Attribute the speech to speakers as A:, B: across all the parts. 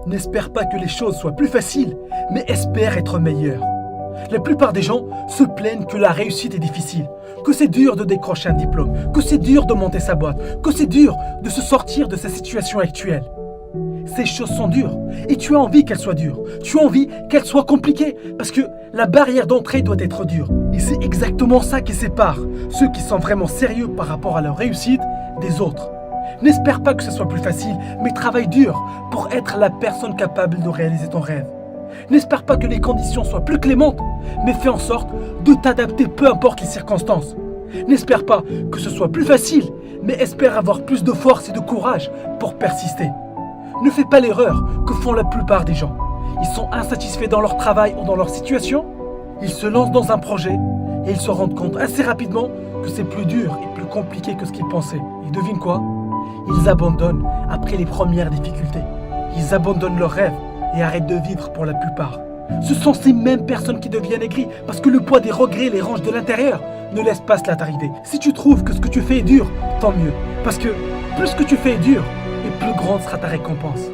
A: N'espère pas que les choses soient plus faciles, mais espère être meilleur. La plupart des gens se plaignent que la réussite est difficile, que c'est dur de décrocher un diplôme, que c'est dur de monter sa boîte, que c'est dur de se sortir de sa situation actuelle. Ces choses sont dures et tu as envie qu'elles soient dures. Tu as envie qu'elles soient compliquées parce que la barrière d'entrée doit être dure. Et c'est exactement ça qui sépare ceux qui sont vraiment sérieux par rapport à leur réussite des autres. N'espère pas que ce soit plus facile, mais travaille dur pour être la personne capable de réaliser ton rêve. N'espère pas que les conditions soient plus clémentes, mais fais en sorte de t'adapter peu importe les circonstances. N'espère pas que ce soit plus facile, mais espère avoir plus de force et de courage pour persister. Ne fais pas l'erreur que font la plupart des gens. Ils sont insatisfaits dans leur travail ou dans leur situation. Ils se lancent dans un projet et ils se rendent compte assez rapidement que c'est plus dur et plus compliqué que ce qu'ils pensaient. Et devine quoi ? Ils abandonnent après les premières difficultés. Ils abandonnent leurs rêves et arrêtent de vivre pour la plupart. Ce sont ces mêmes personnes qui deviennent aigries parce que le poids des regrets les ronge de l'intérieur. Ne laisse pas cela t'arriver. Si tu trouves que ce que tu fais est dur, tant mieux. Parce que plus ce que tu fais est dur, et plus grande sera ta récompense.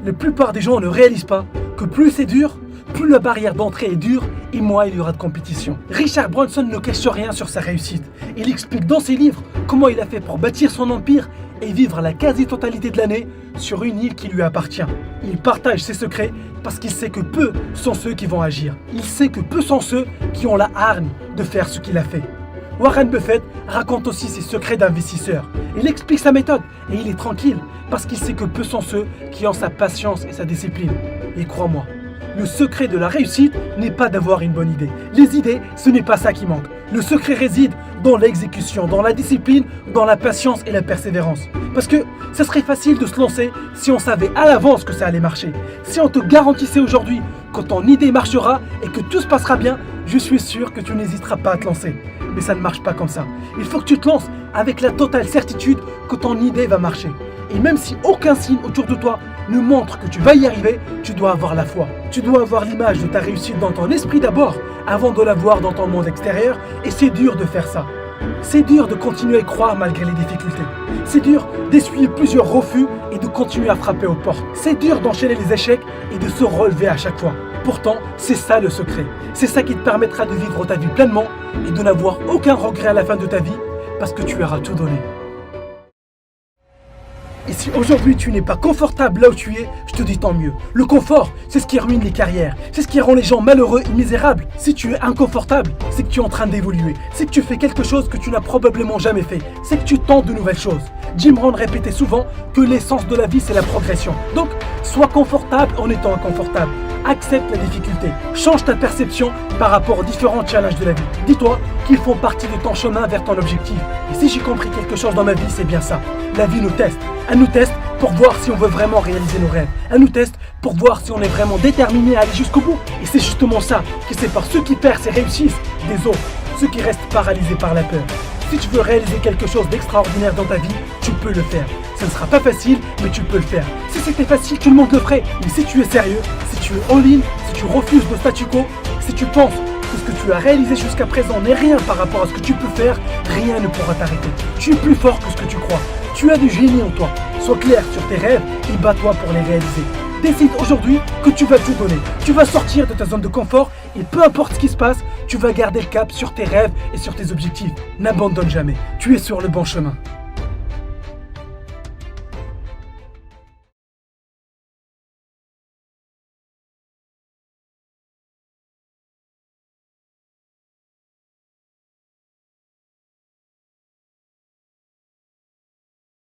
A: La plupart des gens ne réalisent pas que plus c'est dur, plus la barrière d'entrée est dure et moins il y aura de compétition. Richard Branson ne cache rien sur sa réussite. Il explique dans ses livres comment il a fait pour bâtir son empire et vivre la quasi-totalité de l'année sur une île qui lui appartient. Il partage ses secrets parce qu'il sait que peu sont ceux qui vont agir. Il sait que peu sont ceux qui ont la hargne de faire ce qu'il a fait. Warren Buffett raconte aussi ses secrets d'investisseur. Il explique sa méthode et il est tranquille parce qu'il sait que peu sont ceux qui ont sa patience et sa discipline. Et crois-moi, le secret de la réussite n'est pas d'avoir une bonne idée. Les idées, ce n'est pas ça qui manque. Le secret réside dans l'exécution, dans la discipline, dans la patience et la persévérance. Parce que ça serait facile de se lancer si on savait à l'avance que ça allait marcher. Si on te garantissait aujourd'hui que ton idée marchera et que tout se passera bien, je suis sûr que tu n'hésiteras pas à te lancer. Mais ça ne marche pas comme ça. Il faut que tu te lances avec la totale certitude que ton idée va marcher. Et même si aucun signe autour de toi ne montre que tu vas y arriver, tu dois avoir la foi. Tu dois avoir l'image de ta réussite dans ton esprit d'abord, avant de la voir dans ton monde extérieur, et c'est dur de faire ça. C'est dur de continuer à croire malgré les difficultés. C'est dur d'essuyer plusieurs refus et de continuer à frapper aux portes. C'est dur d'enchaîner les échecs et de se relever à chaque fois. Pourtant, c'est ça le secret. C'est ça qui te permettra de vivre ta vie pleinement et de n'avoir aucun regret à la fin de ta vie parce que tu auras tout donné. Et si aujourd'hui tu n'es pas confortable là où tu es, je te dis tant mieux. Le confort, c'est ce qui ruine les carrières. C'est ce qui rend les gens malheureux et misérables. Si tu es inconfortable, c'est que tu es en train d'évoluer. C'est que tu fais quelque chose que tu n'as probablement jamais fait. C'est que tu tentes de nouvelles choses. Jim Rohn répétait souvent que l'essence de la vie, c'est la progression. Donc, sois confortable en étant inconfortable. Accepte la difficulté. Change ta perception par rapport aux différents challenges de la vie. Dis-toi qu'ils font partie de ton chemin vers ton objectif. Et si j'ai compris quelque chose dans ma vie, c'est bien ça. La vie nous teste. Elle nous teste pour voir si on veut vraiment réaliser nos rêves. Elle nous teste pour voir si on est vraiment déterminé à aller jusqu'au bout. Et c'est justement ça qui sépare ceux qui percent et réussissent des autres. Ceux qui restent paralysés par la peur. Si tu veux réaliser quelque chose d'extraordinaire dans ta vie, tu peux le faire. Ce ne sera pas facile, mais tu peux le faire. Si c'était facile, tout le monde le ferait. Mais si tu es sérieux, si tu es all-in, si tu refuses le statu quo, si tu penses que ce que tu as réalisé jusqu'à présent n'est rien par rapport à ce que tu peux faire, rien ne pourra t'arrêter. Tu es plus fort que ce que tu crois. Tu as du génie en toi. Sois clair sur tes rêves et bats-toi pour les réaliser. Décide aujourd'hui que tu vas tout donner. Tu vas sortir de ta zone de confort et peu importe ce qui se passe, tu vas garder le cap sur tes rêves et sur tes objectifs. N'abandonne jamais. Tu es sur le bon chemin.